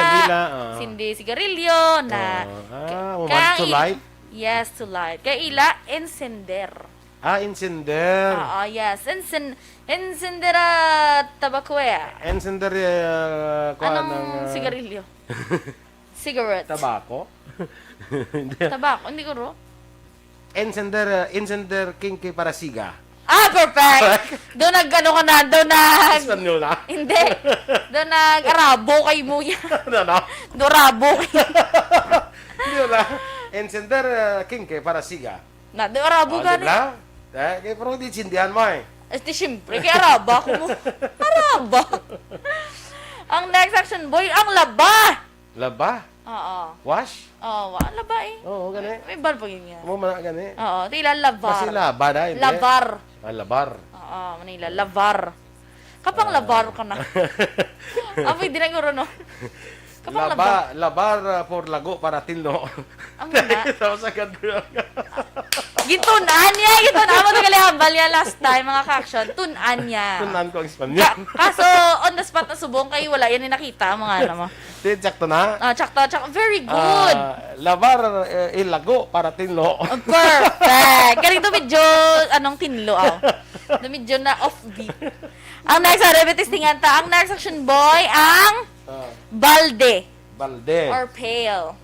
Cindy Sigarilyo. Woman to light. Yes, to light. Kaya ila, encender. Encender. Yes. Encender tabakuya. Encender, Anong sigarilyo? Cigarette. Tabako? Hindi. Tabako, hindi ko ro. Encender kinky para siga. Perfect! Doon nag-ano ka na, doon Espanyol na? Hindi. Doon nag-arabo kay mo yan. Ano? Dorabo kay. Hindi na. Encender kinky para siga. Na, doon arabo ka Di ba? Kaya parang di sindihan mo eh. Siyempre, kay araba ko mo. Araba. Ang next Action Boy, ang laba. Laba? Oo. Wash? Laba eh. Oo, gani. May bar pa yun yan. Mo man gani. Oo, tila labar. Kasi laba na, hindi. Labar. Labar. Oo, Manila, lavar. Kapang lavar ka na. Apoy, di na guro, no? Kapang labar. Labar for lago para tinlo. Ang na. Tapos agad Gitunan niya. Gitunan mo na kalihambal niya last time, mga ka-action. Tunan niya. tunan ko ang Espanyol. Kaso, on the spot na subong kayo, wala yan yung nakita, mga ano mo. Sakto na. Tsakta. Very good. Labar ilago para tinlo. Perfect. Ganito medyo, tinlo, medyo na offbeat. Ang next, repetis tinganta, ang next Action Boy, ang balde. Balde. Or pail.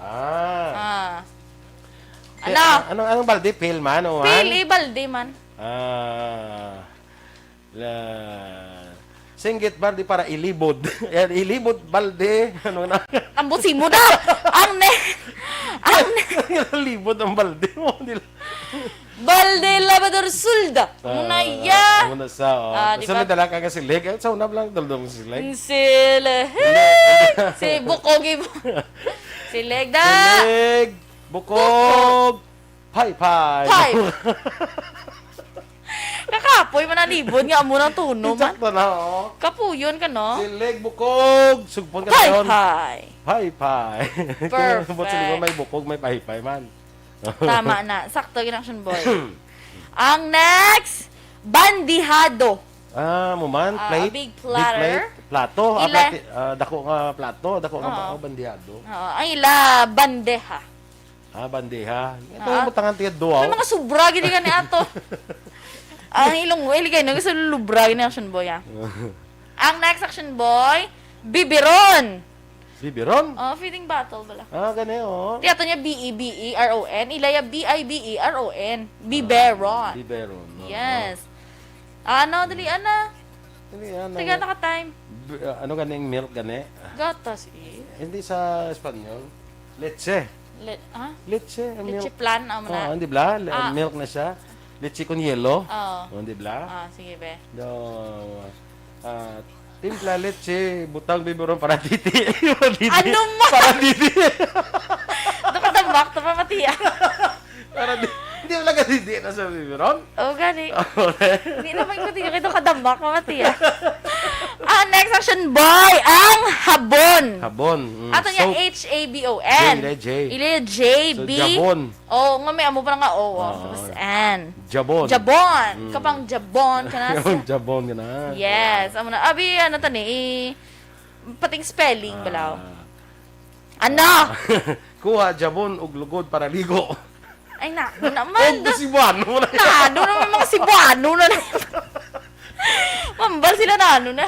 Anong balde? Pale man? O Pail, balde man. Singgit balde para ilibod. Yan, ilibod balde. Ano na? Tambusin mo na. Ang Libod ang balde mo. balde labador sulda. Muna ya. Muna sa. Di Sa ba? may dala ka kasi leg. Sa unab lang daldong si leg. Si Bukogi mo. Si Legda. Leg. Bukog. Pay. Kakapoy man ang libod nga amo ng tuno man. Sakto na, oh. Kapuyon ka, no? Si leg bukog. Sugpon ka na yun. Pay. Perfect. Bot sa may bukog, may pay man. Tama na. Sakto, Action Boy. Ang next, bandihado. Muman, plate. Big platter. Plato. Ila. Dako nga plato. Dako nga bandihado. Ang ila, bandeha. Bandeha. Ito yung butangan tiya duwaw. May mga subra, gini ka ni ato. Ang ilong mo, iligay na gusto lubra, gini Action Boy, Ang next Action Boy, biberon. Biberon? Feeding bottle bala. Gani, oh. Tiyato niya B-E-B-E-R-O-N. Ilaya B-I-B-E-R-O-N. Biberon. Biberon. Yes. Dali, ana. Ano? Tiga na ka-time. Ano ganing milk gani? Gatas, Hindi sa Espanyol. Leche. Leche. Ang Leche milk. plan, mo na. Hindi bla? Milk na siya. Leche con hielo. Hindi bla? Sige, be. Timpla leche, butang biberon para titi. Ano mo? Para titi. Nakadambak, tapamatiya. Hindi mo lang titi na sa biberon. Gani. Hindi naman ko tingin ito kadambak, mamatiya. Ang next action boy, ang habon. Habon. Ato niya So, H-A-B-O-N. J. Ile J-B. So, jabon. Oh, nga may amo pa nga O. Tapos N. Jabon. Jabon. Kapang jabon ka na. Jabon ka na. Yes. Amo na. Abi, ano to ni? Pating spelling, balaw. Ano? Kuha jabon ug lugod para ligo. Ay, naman. Oh, si Buano na. Nano naman mga Cebuano na. Mambal sila nano na.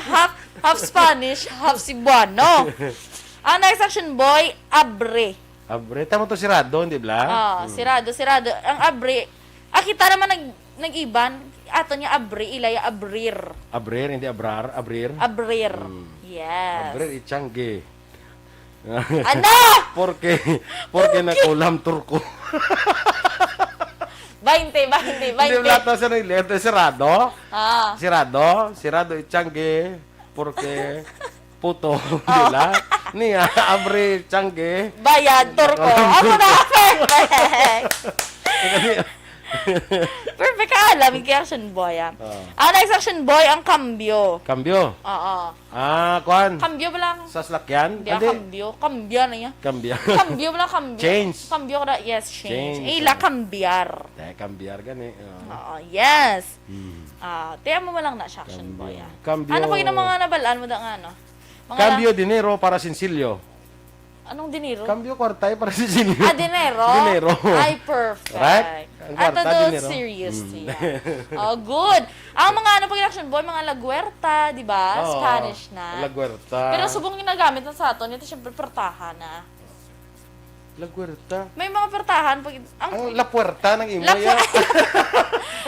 Half Spanish, half Cebuano. Ang next action boy, abre. Abre, tamo to sirado, hindi ba? Sirado. Ang abre, kita naman nag-iban, ato niya abre, ilaya abrir. Abrir, hindi abrar, abrir. Abrir. Yes. Abrir ichangge. Ano? Porque nakulam turko. 20. Hindi lahat na sa nilete, sirado. Ah. Sirado ichangge. Porque puto, nila. Niya, abrir ichangge. Bayad, turko. Ako na, perfect. Perfect ka alam, yung action boy, Ang next action boy, ang cambio. Cambio. Oo. Kuan. Cambio ba lang? Sa slakyan? Hindi, cambio. Cambio na niya. Cambio. Cambio ba lang, cambio? Change. Cambio ko na, yes, change. Change. Ila, cambiar. Cambiar gani. Oo, yes. Tiyan mo lang na siya, action boy, Cambio. Ano pag yung mga nabalaan mo da nga, ano? Mga Cambio dinero para sinsilyo. Anong dinero? Cambio kwartay para sinsilyo. Dinero? Dinero. Ay, perfect. Right? Ang Ato kwarta, do dinero. serious niya. Oh, good. Ang mga ano pag action boy, mga lagwerta, di ba? Spanish na. Lagwerta. Pero subong ginagamit na sa aton, ito siyempre pertahan na. Lagwerta. May mga pertahan pag Ang la puerta ng imo La ya.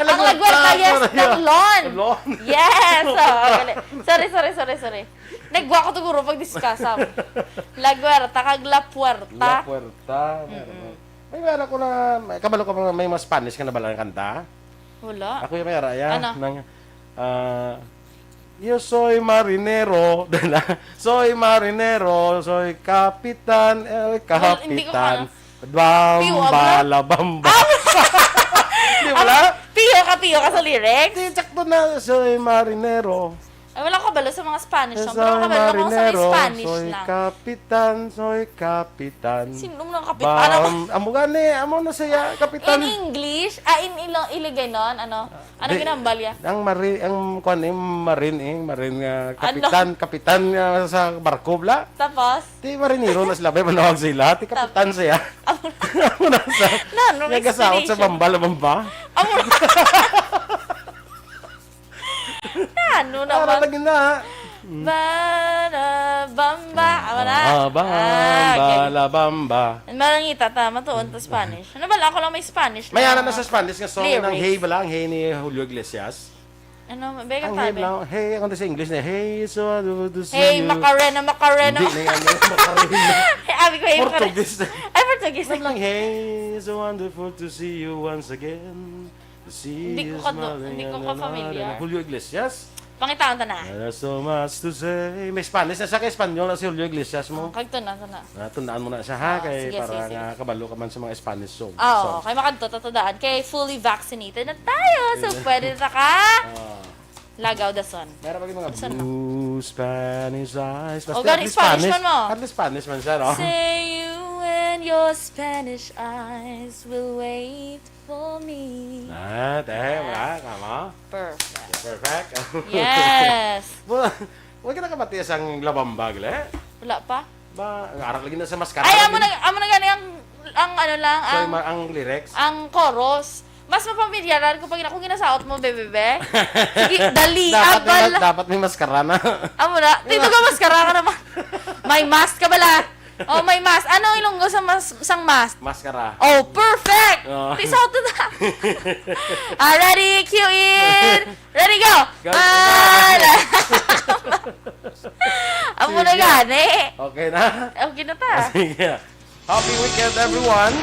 ang lagwerta, yes, ng lawn. Lawn. Yes. Sorry. Nagwa ko siguro pag discussam. Lagwerta kag la puerta. La puerta. May meron ko na, kabalo ko pa may mga Spanish ka na ba lang kanta? Wala. Ako yung may araya. Ano? Yo soy marinero. Soy marinero. Soy kapitan. El Well, hindi ko kapitan. Piyo, Bamba, abla? la bamba. Di ba la? Piyo ka sa lyrics? Di, sakto na. Soy marinero. Ay, wala ko kabalo sa mga Spanish song. Pero Soy kabalo ko sa may marinero. Spanish Soy lang. kapitan. Soy kapitan. Sino mo ng kapitan? Ano? Amo gani. Amo na siya. Kapitan. In English? In iligay nun? Ano Di, ginambal ya? ang kuan marine nga kapitan nga sa barko bla. Tapos? Ti marinero na sila bay manawag sila. Ti kapitan siya. Amo na sa. No Nagasaot sa explanation. bamba. Amo na. Ano Para naman? lagi na. Bamba. Amo na. Bamba, la bamba. Marangita, tama to. Ito Spanish. Ano ba? Ako lang may Spanish. Mayana na sa Spanish nga song ng Lyrics. Hey bala, ang Hey ni Julio Iglesias. Ano? Beka Ang Hey tabi. bala, Hey, ang sa English na Hey, so I do to see Hey, you. Macarena. Hindi na yan, Macarena. Hey, abi ko, hey, Macarena. Portuguese. Ay, Portuguese. Wait lang, hey, so wonderful to see you once again. To see Hindi you ko smiling hindi ko and ka-familiar. Julio Iglesias. Pangitaan ta na. There's so much to say. May Spanish na siya kay Espanyol na si Julio Iglesias mo. Kagto na. Tandaan mo na siya ha, kay sige, para sige. nga kabalo ka man sa mga Spanish song. Oo, kay makanto, tatandaan. Kay fully vaccinated na tayo. So, pwede na ka. Lagaw the sun. Meron pa mga Saan blue Spanish eyes. O, gani Spanish man mo. At least Spanish man siya, no? Say you and your Spanish eyes will wait for me. Wala, kama. Perfect. Perfect. Yes. Huwag ka na kamatiyas ang labambag, le? Wala pa? Ba, arak lagi na sa maskara. Ay, amo na gani ang ano lang, So, ang lyrics. ang chorus. Mas mapamilyaran ko pag kung ginasaot mo, bebe. Sige, dali, abal. Dapat may maskara na. Amo na. Dito ka, maskara ka naman. May mask ka bala. Oh, may mask. Ano ang ilonggo sa sang mask? Maskara. Oh, perfect! Oh. Peace out to that. Ready, cue in. Ready, go! Go. Amo na gani. Okay na? Okay na ta. Sige. Happy weekend, everyone!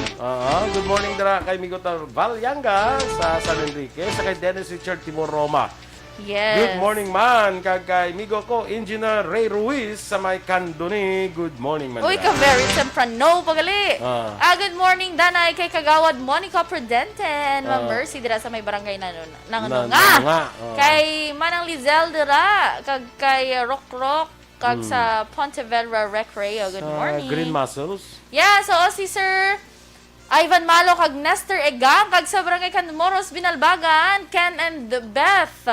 Good morning dara kay Miguel Valyanga sa San Enrique, sa kay Dennis Richard Timor Roma Yes. Good morning man, kag kay migo ko, Engineer Ray Ruiz sa may Kanduni. Good morning man. Uy, ka very temprano pagali. Ah. Good morning, Danay, kay Kagawad Monica Prudenten. Ma'am Mercy, dira sa may barangay Nangununga. Nangununga, Kay Manang Lizelle dira, kag kay Rock, kag sa Pontevedra Recreo. Good morning. Green Muscles. Yeah, so si Sir Ivan Malo kag Nestor Egang kag sa barangay Canmoros Binalbagan, Ken and Beth.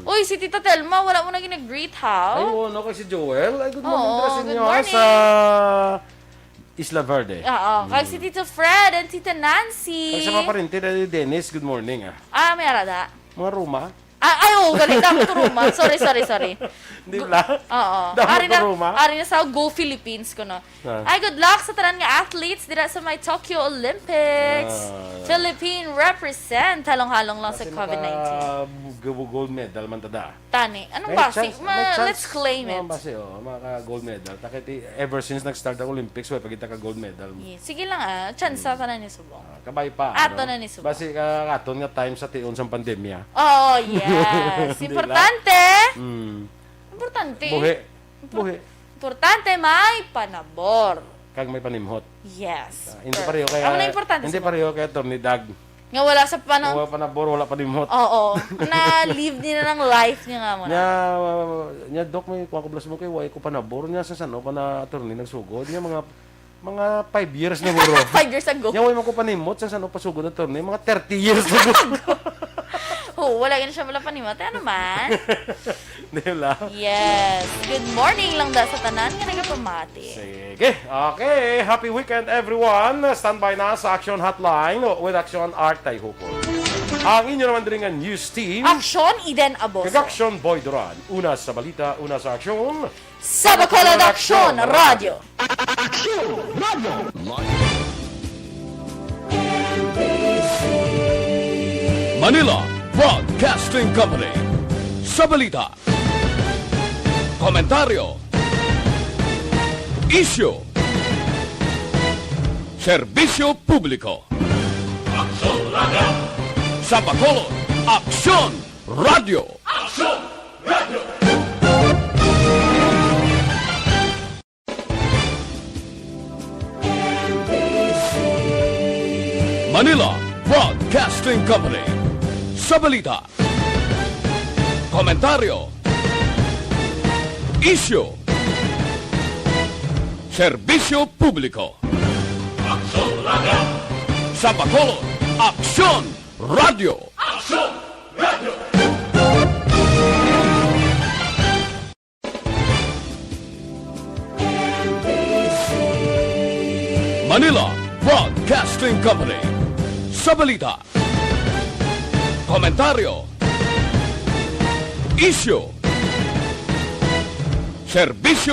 Uy, si Tita Telma wala mo na ginag-greet Ay, how? no, kay si Joel. Ay, good morning Oo, dira sa good inyo morning. sa Isla Verde. Oo, kag si Tito Fred and Tita Nancy. Kag sa mga parinti na ni Dennis, good morning ah. May arada. Mga Ruma. Galing damo turuma. Sorry. Di ba? Oo. Damo Ari na, turuma. ari na sa Go Philippines ko no. Ay, good luck sa tanan nga athletes dira sa may Tokyo Olympics. Philippine represent. Halong-halong lang sa COVID-19. Gold medal man tada. Tani, anong May basi? chance- may chance. Let's claim it. Base, maka gold medal. Takit ever since nag-start ang Olympics, way pagkita ka gold medal. Yeah, sige lang chance sa tanan ni subong. Kabay pa. Ato na ni Subo. Base aton nga time sa tiun sa pandemya. Oh, yes. Importante. Importante. Buhi. Importante may panabor. Kag may panimhot. Yes. Hindi pareho kaya. Amo na importante. Hindi pareho kaya Tony Dag. Nga wala sa panang. Wala panabor, wala panimhot. Oo. Na-live niya na ng life niya nga muna. Nya dok may kuha ko blas mo kay way ko panabor niya sa sano pa na attorney nagsugod niya mga 5 years na muro. 5 years ago. Nya way mo ko panimot sa sano pasugod na attorney mga 30 years na muro. Wala ganun siya wala panimot. Ano man? Di ba? Yes. Good morning lang da sa tanan nga nagapamati. Sige. Okay. Happy weekend everyone. Standby na sa Action Hotline with Action Art Tayhupon. Ang inyo naman din nga news team. Action Eden Aboso. Kag-Action Boy Duran. Una sa balita, una sa aksyon. Sa Bacolod Action Radio. Manila Broadcasting Company. Sa balita, komentaryo, issue, serbisyo publiko. Sa Bacolod, Aksyon Radio. Manila Broadcasting Company. Sa balita, komentaryo, issue, serbisyo publiko. Sa Bacolod, Aksyon Radio. Manila Broadcasting Company. Sa balita, komentaryo, issue, serbisyo